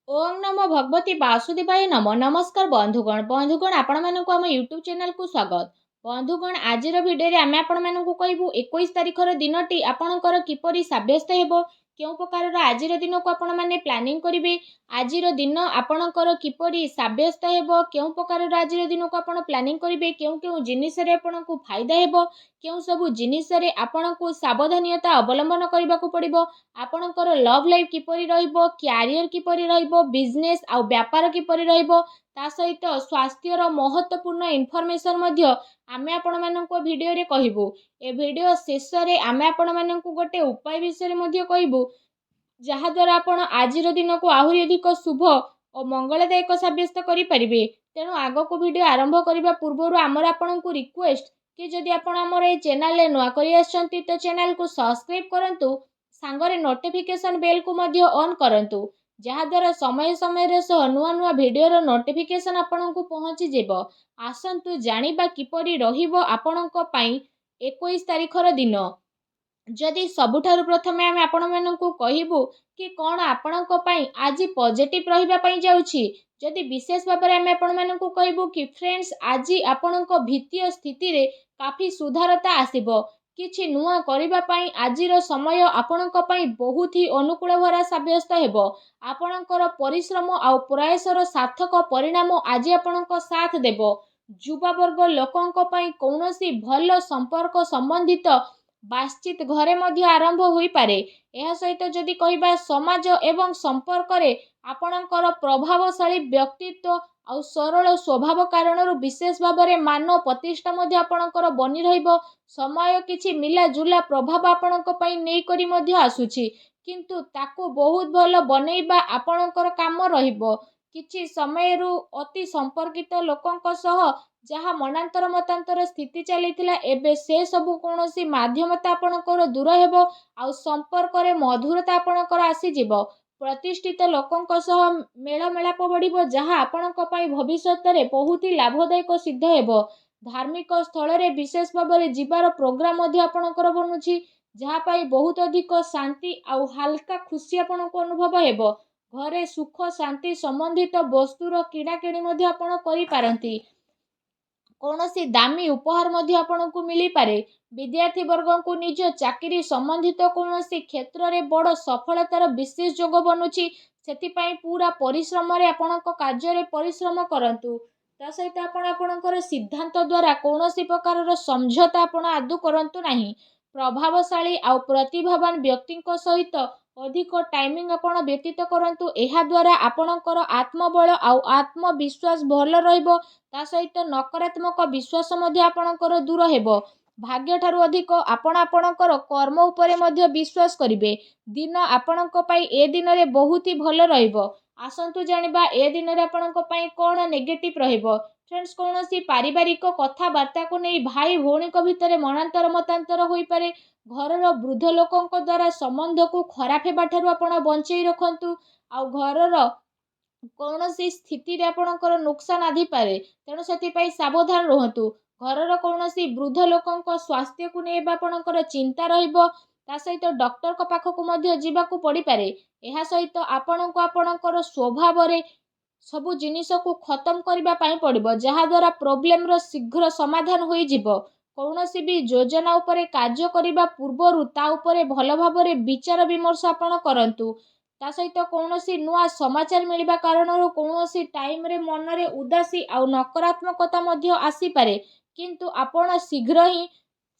ओम नमो भगवती वासुदेवाय नमो नमस्कार बंधुगण आपण मानक आम यूट्यूब चैनल को स्वागत। बंधुगण आज भिडियो आम आपण मानक कहबू 21 तारिखर दिनटी आपणकर किपरि साब्यस्त हेबो क्यों प्रकार आज दिन को आपण माने प्लानिंग करेंगे। आज दिन आपणकर किपरि साब्यस्त हेबो क्यों प्रकार आज दिन को आपण प्लानिंग करेंगे, क्यों क्यों जिनिस रे आपणको फायदा हेबो, क्यों सब जिनिस रे आपणको सावधानियता अवलंबन करबा को पड़िबो, आपणकर लव लाइफ किपरि रहिबो, क्यारियर किपरि रहिबो, बिजनेस आ व्यापार किपरि रहिबो, ता सहित स्वास्थ्यर महत्वपूर्ण इनफॉरमेशन मध्य आमे आपण माननको वीडियो रे कहिबो। ए वीडियो शेष रे आमे आपण माननको गोटे उपाय विषय मध्य कहिबो जहा द्वारा आपण आज दिन को आहुरी अधिक शुभ और मंगलदायक साब्यस्त करि परिबे। तेणु आग को वीडियो आरंभ करबा पूर्व आमर आपनकु रिक्वेस्ट कि जदि आपण हमर ए चैनल ले नुआ करि आछंती तो चैनल को सब्सक्राइब करंतु, सांगरे नोटिफिकेशन बेल को मध्य ऑन करंतु, जहा द्वारा समय समय रे सह नुआ नुआ वीडियो रो नोटिफिकेशन आपनकु पहुंची जेबो। आसंतु जानिबा किपरि रहिबो आपनक पई 21 तारिखर दिन। जदि सबुठारु प्रथमे आमे आपण मानकु कहिबु कि कौन आपणक पई आज पॉजिटिव रहिबा पई जाउछि। जदि विशेष भाबरे आमे आपण मानकु कहिबु कि फ्रेंड्स आज आपणक भित्तीय स्थिति रे काफी सुधारता आसीबो, किछि नुआ करिबा पई आजिर समय आपणक पई बहुत ही अनुकूल भरा साब्यस्त हेबो। आपणकर परिश्रम आ प्रयासर सार्थक परिणाम आज आपणक साथ देबो। युवा वर्ग लोकंक पई कौनसी भल संपर्क संबंधित बातचीत घरे मध्य आरंभ होई पारे। यह सहित जदि कहिबा समाज एवं संपर्क रे आपणकर प्रभावशाली व्यक्तित्व आ सरल स्वभाव कारणरू विशेष भाबरे मान प्रतिष्ठा मध्य आपणकर बनी रहिबो। समय किछि मिला जुला प्रभाव आपणक पई नै करी मध्य आसुछि, किंतु ताकू बहुत भल बनेइबा आपणकर काम रहिबो। किछि समयरू अति संपर्कित लोकंक सह जहाँ मनांतर मतांतर स्थिति चलीथिला एबे से सबु कोनोसी माध्यमता आपणकर दूर हेबो आ संपर्क रे मधुरता आपणकर आसी जिवो। प्रतिष्ठित लोकंक सह मेल मेलाप बढ़िबो, जहाँ आपणक पई भविष्यत रे बहुत ही लाभदायक सिद्ध हेबो। धार्मिक स्थल रे विशेष भाबरे जिबार प्रोग्राम मध्य आपणकर बनुछि, जहाँ पाई बहुत अधिक शांति आ हल्का खुशी आपणको अनुभव हेबो। घरे सुख शांति संबंधित वस्तुर किणाकिणी मध्य आपण करि पारंती। कौनसी दामी उपहार मध्य आपणको मिली पारे। विद्यार्थी वर्ग को निज चाकरी संबंधित कौनसी क्षेत्र रे बड़ सफलतार विशेष योग बनुछि, सेतिपई पूरा परिश्रम रे आपणको कार्य रे परिश्रम करंतु। ता सहित आपणकर सिद्धांत द्वारा कौनसी प्रकार समझौता आपण आदु करंतु नाही। प्रभावशाली आ प्रतिभावान व्यक्तिंक सहित अधिक टाइमिंग आपण व्यतीत करंतु। एहा द्वारा आपणकर आत्मबल आ आत्मविश्वास भल रहिबो। ता सहित नकारात्मक विश्वास मध्य आपणकर दूर हेबो। भाग्य ठारू अधिक आपण आपणकर कर्म उपरे मध्य विश्वास करिवे। दिन आपणक पई ए दिन रे बहुत ही भल रहिबो। आसंतु जानिबा ए दिन रे आपणक पई कोन नेगेटिव रहिबो। फ्रेंड्स, कौनसी पारिवारिक कथा वार्ता को नहीं भाई भौणी भितर मनांतर मतांतर होई पारे। घरर वृद्ध लोकंक द्वारा संबंध को खराब हेबा ठारू आपण बंचेई रखंतु। आ घरर कौनसी स्थिति रे आपणकर नुकसान आदि पारे, तेणु सेतिपई सावधान रहंतु। घरर कौनसी वृद्ध लोकंक स्वास्थ्य को नहीं आपणकर चिंता रहिबो। ता सहित डॉक्टर को पाखकु मध्य जीवाकु पड़ी पारे। एहा सहित आपणको आपणकर स्वभाव रे सबु जिनिस को खत्म करबा पई पड़िबो, जहा द्वारा प्रॉब्लम रो शीघ्र समाधान होई जिवो। कौनसी भी योजना उपरे कार्य करिबा पूर्वरु ता उपरे भल भाबरे विचार विमर्श आपण करंतु। ता सहित कौनसी नुआ समाचार मिलिबा कारणरू कौनसी टाइम रे मन रे उदासी आ नकारात्मकता मध्य आसी पारे, किंतु आपण शीघ्र ही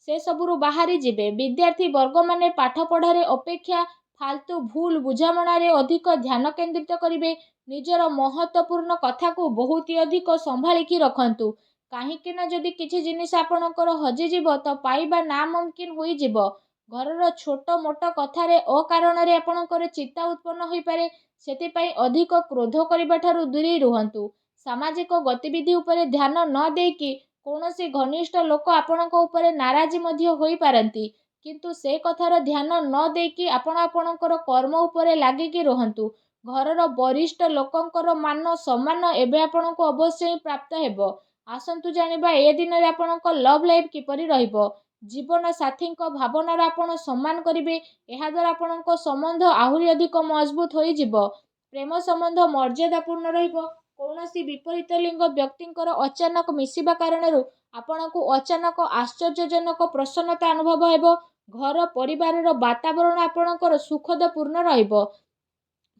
से सबुरु बाहरी जिबे। विद्यार्थी वर्ग माने पाठ पढ़ारे अपेक्षा फालतू भूल बुझामणा रे अधिक ध्यान केंद्रित करिवे। निजर महत्वपूर्ण कथा को बहुत ही अधिक संभालिकी रखंतु, काहींकि ना जदि किछि जिनिस आपणकर हजि जिवो तो पाइबा नामुमकिन होई जिवो। घरर छोट मोट कथारे अकारण रे आपणकर चिंता उत्पन्न होई पारे, सेतिपई अधिक क्रोध करिबा ठारू दूरी रुहंतु। सामाजिक गतिविधि उपरे ध्यान न देकी कौनसी घनिष्ठ लोक आपणक उपरे नाराजी मध्य होई पारंती, किंतु से कथार ध्यान न देकी आपण आपणकर कर्म उपरे लागिकी रहंतु। घरर वरिष्ठ लोकंकर मान सम्मान एबे आपणको अवश्य ही प्राप्त हेबो। आसंतु जानिबा ए दिन रे आपणक लव लाइफ किपरि रहिबो। जीवन साथी भावनार आपण सम्मान करिवे। एहा द्वारा आपणको संबंध आहुरी अधिक मजबूत होई जिवो। ପ୍ରେମ ସମ୍ବନ୍ଧ ମର୍ଯ୍ୟାଦାପୂର୍ଣ୍ଣ ରହିବ। କୌଣସି ବିପରୀତ ଲିଙ୍ଗ ବ୍ୟକ୍ତିଙ୍କର ଅଚାନକ ମିଶିବା କାରଣରୁ ଆପଣଙ୍କୁ ଅଚାନକ ଆଶ୍ଚର୍ଯ୍ୟଜନକ ପ୍ରସନ୍ନତା ଅନୁଭବ ହେବ। ଘର ପରିବାରର ବାତାବରଣ ଆପଣଙ୍କର ସୁଖଦପୂର୍ଣ୍ଣ ରହିବ।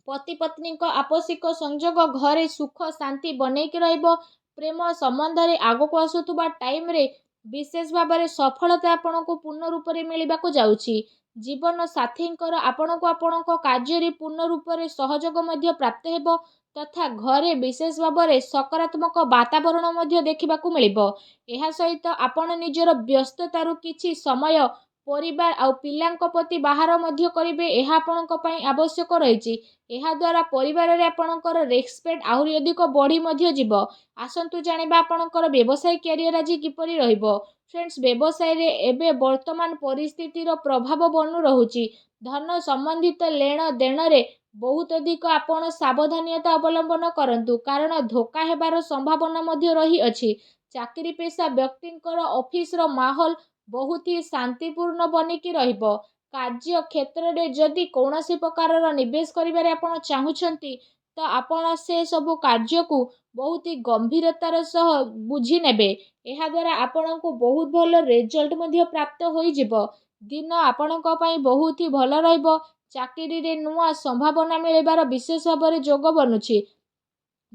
ପତି ପତ୍ନୀଙ୍କ ଆପୋଷିକ ସଂଯୋଗ ଘରେ ସୁଖ ଶାନ୍ତି ବନେଇକି ରହିବ। ପ୍ରେମ ସମ୍ବନ୍ଧରେ ଆଗକୁ ଆସୁଥିବା ଟାଇମରେ ବିଶେଷ ଭାବରେ ସଫଳତା ଆପଣଙ୍କୁ ପୂର୍ଣ୍ଣ ରୂପରେ ମିଳିବାକୁ ଯାଉଛି। ଜୀବନ ସାଥୀଙ୍କର ଆପଣଙ୍କୁ ଆପଣଙ୍କ କାର୍ଯ୍ୟରେ ପୂର୍ଣ୍ଣ ରୂପରେ ସହଯୋଗ ମଧ୍ୟ ପ୍ରାପ୍ତ ହେବ ତଥା ଘରେ ବିଶେଷ ଭାବରେ ସକାରାତ୍ମକ ବାତାବରଣ ମଧ୍ୟ ଦେଖିବାକୁ ମିଳିବ। ଏହା ସହିତ ଆପଣ ନିଜର ବ୍ୟସ୍ତତାରୁ କିଛି ସମୟ ପରିବାର ଆଉ ପିଲାଙ୍କ ପ୍ରତି ବାହାର ମଧ୍ୟ କରିବେ। ଏହା ଆପଣଙ୍କ ପାଇଁ ଆବଶ୍ୟକ ରହିଛି। ଏହାଦ୍ୱାରା ପରିବାରରେ ଆପଣଙ୍କର ରେସ୍ପେକ୍ଟ ଆହୁରି ଅଧିକ ବଢ଼ି ମଧ୍ୟ ଯିବ। ଆସନ୍ତୁ ଜାଣିବା ଆପଣଙ୍କର ବ୍ୟବସାୟ କ୍ୟାରିୟର ଆଜି କିପରି ରହିବ। ଫ୍ରେଣ୍ଡସ୍, ବ୍ୟବସାୟରେ ଏବେ ବର୍ତ୍ତମାନ ପରିସ୍ଥିତିର ପ୍ରଭାବ ବନୁ ରହୁଛି। ଧନ ସମ୍ବନ୍ଧିତ ଲେଣ ଦେଣରେ ବହୁତ ଅଧିକ ଆପଣ ସାବଧାନତା ଅବଲମ୍ବନ କରନ୍ତୁ, କାରଣ ଧୋକା ହେବାର ସମ୍ଭାବନା ମଧ୍ୟ ରହିଅଛି। ଚାକିରି ପେଶା ବ୍ୟକ୍ତିଙ୍କର ଅଫିସର ମାହୋଲ ବହୁତ ହି ଶାନ୍ତିପୂର୍ଣ୍ଣ ବନିକି ରହିବ। କାର୍ଯ୍ୟ କ୍ଷେତ୍ରରେ ଯଦି କୌଣସି ପ୍ରକାରର ନିବେଶ କରିବାରେ ଆପଣ ଚାହୁଁଛନ୍ତି ତ ଆପଣ ସେ ସବୁ କାର୍ଯ୍ୟକୁ ବହୁତ ହି ଗମ୍ଭୀରତାର ସହ ବୁଝି ନେବେ। ଏହାଦ୍ୱାରା ଆପଣଙ୍କୁ ବହୁତ ଭଲ ରେଜଲ୍ଟ ମଧ୍ୟ ପ୍ରାପ୍ତ ହୋଇଯିବ। ଦିନ ଆପଣଙ୍କ ପାଇଁ ବହୁତ ହି ଭଲ ରହିବ। ଚାକିରିରେ ନୂଆ ସମ୍ଭାବନା ମିଳିବାର ବିଶେଷ ଭାବରେ ଯୋଗ ବନୁଛି।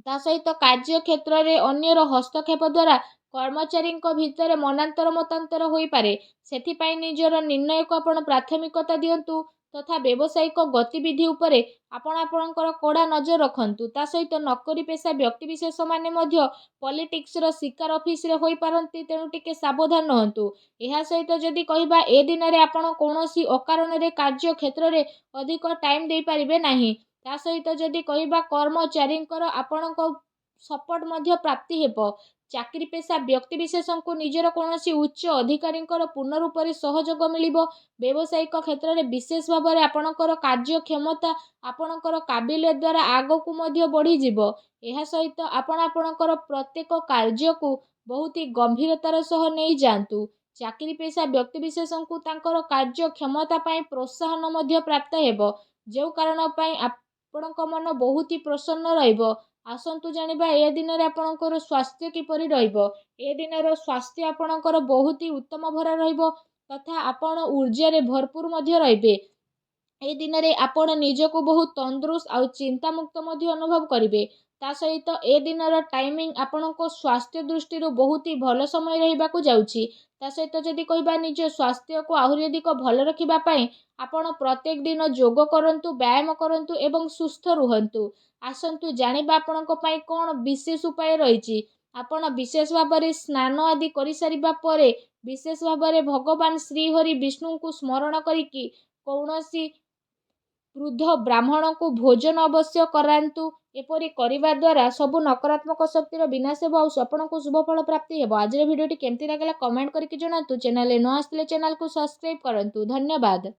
ତା ସହିତ କାର୍ଯ୍ୟ କ୍ଷେତ୍ରରେ ଅନ୍ୟର ହସ୍ତକ୍ଷେପ ଦ୍ୱାରା କର୍ମଚାରୀଙ୍କ ଭିତରେ ମନାନ୍ତର ମତାନ୍ତର ହୋଇପାରେ। ସେଥିପାଇଁ ନିଜର ନିର୍ଣ୍ଣୟକୁ ଆପଣ ପ୍ରାଥମିକତା ଦିଅନ୍ତୁ ତଥା ବ୍ୟବସାୟିକ ଗତିବିଧି ଉପରେ ଆପଣ ଆପଣଙ୍କର କଡ଼ା ନଜର ରଖନ୍ତୁ। ତା ସହିତ ନୋକରୀ ପେଶା ବ୍ୟକ୍ତିବିଶେଷମାନେ ମଧ୍ୟ ପଲିଟିକ୍ସର ଶିକାର ଅଫିସରେ ହୋଇପାରନ୍ତି, ତେଣୁ ଟିକେ ସାବଧାନ ରୁହନ୍ତୁ। ଏହା ସହିତ ଯଦି କହିବା ଏ ଦିନରେ ଆପଣ କୌଣସି ଅକାରଣରେ କାର୍ଯ୍ୟ କ୍ଷେତ୍ରରେ ଅଧିକ ଟାଇମ ଦେଇପାରିବେ ନାହିଁ। ତା ସହିତ ଯଦି କହିବା କର୍ମଚାରୀଙ୍କର ଆପଣଙ୍କ ସପୋର୍ଟ ମଧ୍ୟ ପ୍ରାପ୍ତି ହେବ। ଚାକିରି ପେଶା ବ୍ୟକ୍ତିବିଶେଷଙ୍କୁ ନିଜର କୌଣସି ଉଚ୍ଚ ଅଧିକାରୀଙ୍କର ପୂର୍ଣ୍ଣ ରୂପରେ ସହଯୋଗ ମିଳିବ। ବ୍ୟବସାୟିକ କ୍ଷେତ୍ରରେ ବିଶେଷ ଭାବରେ ଆପଣଙ୍କର କାର୍ଯ୍ୟକ୍ଷମତା ଆପଣଙ୍କର କାବିଲିୟତ ଦ୍ୱାରା ଆଗକୁ ମଧ୍ୟ ବଢ଼ିଯିବ। ଏହା ସହିତ ଆପଣ ଆପଣଙ୍କର ପ୍ରତ୍ୟେକ କାର୍ଯ୍ୟକୁ ବହୁତ ହି ଗମ୍ଭୀରତାର ସହ ନେଇଯାଆନ୍ତୁ। ଚାକିରି ପେଶା ବ୍ୟକ୍ତିବିଶେଷଙ୍କୁ ତାଙ୍କର କାର୍ଯ୍ୟକ୍ଷମତା ପାଇଁ ପ୍ରୋତ୍ସାହନ ମଧ୍ୟ ପ୍ରାପ୍ତ ହେବ, ଯେଉଁ କାରଣ ପାଇଁ ଆପଣଙ୍କ ମନ ବହୁତ ହି ପ୍ରସନ୍ନ ରହିବ। ଆସନ୍ତୁ ଜାଣିବା ଏ ଦିନରେ ଆପଣଙ୍କର ସ୍ୱାସ୍ଥ୍ୟ କିପରି ରହିବ। ଏ ଦିନର ସ୍ୱାସ୍ଥ୍ୟ ଆପଣଙ୍କର ବହୁତ ହି ଉତ୍ତମ ଭରା ରହିବ ତଥା ଆପଣ ଊର୍ଜାରେ ଭରପୁର ମଧ୍ୟ ରହିବେ। ଏ ଦିନରେ ଆପଣ ନିଜକୁ ବହୁତ ତନ୍ଦୁରୁସ୍ତ ଆଉ ଚିନ୍ତାମୁକ୍ତ ମଧ୍ୟ ଅନୁଭବ କରିବେ। ତା ସହିତ ଏ ଦିନର ଟାଇମିଂ ଆପଣଙ୍କ ସ୍ୱାସ୍ଥ୍ୟ ଦୃଷ୍ଟିରୁ ବହୁତ ହି ଭଲ ସମୟ ରହିବାକୁ ଯାଉଛି। ତା ସହିତ ଯଦି କହିବା ନିଜ ସ୍ୱାସ୍ଥ୍ୟକୁ ଆହୁରି ଅଧିକ ଭଲ ରଖିବା ପାଇଁ ଆପଣ ପ୍ରତ୍ୟେକ ଦିନ ଯୋଗ କରନ୍ତୁ, ବ୍ୟାୟାମ କରନ୍ତୁ ଏବଂ ସୁସ୍ଥ ରୁହନ୍ତୁ। ଆସନ୍ତୁ ଜାଣିବା ଆପଣଙ୍କ ପାଇଁ କ'ଣ ବିଶେଷ ଉପାୟ ରହିଛି। ଆପଣ ବିଶେଷ ଭାବରେ ସ୍ନାନ ଆଦି କରିସାରିବା ପରେ ବିଶେଷ ଭାବରେ ଭଗବାନ ଶ୍ରୀହରି ବିଷ୍ଣୁଙ୍କୁ ସ୍ମରଣ କରିକି କୌଣସି ବୃଦ୍ଧ ବ୍ରାହ୍ମଣଙ୍କୁ ଭୋଜନ ଅବଶ୍ୟ କରାନ୍ତୁ। ଏପରି କରିବା ଦ୍ୱାରା ସବୁ ନକାରାତ୍ମକ ଶକ୍ତିର ବିନାଶ ହେବ ଆଉ ଆପଣଙ୍କୁ ଶୁଭଫଳ ପ୍ରାପ୍ତି ହେବ। ଆଜିର ଭିଡ଼ିଓଟି କେମିତି ଲାଗିଲା କମେଣ୍ଟ କରିକି ଜଣାନ୍ତୁ। ଚ୍ୟାନେଲରେ ନ ଆସିଥିଲେ ଚ୍ୟାନେଲକୁ ସବସ୍କ୍ରାଇବ କରନ୍ତୁ। ଧନ୍ୟବାଦ।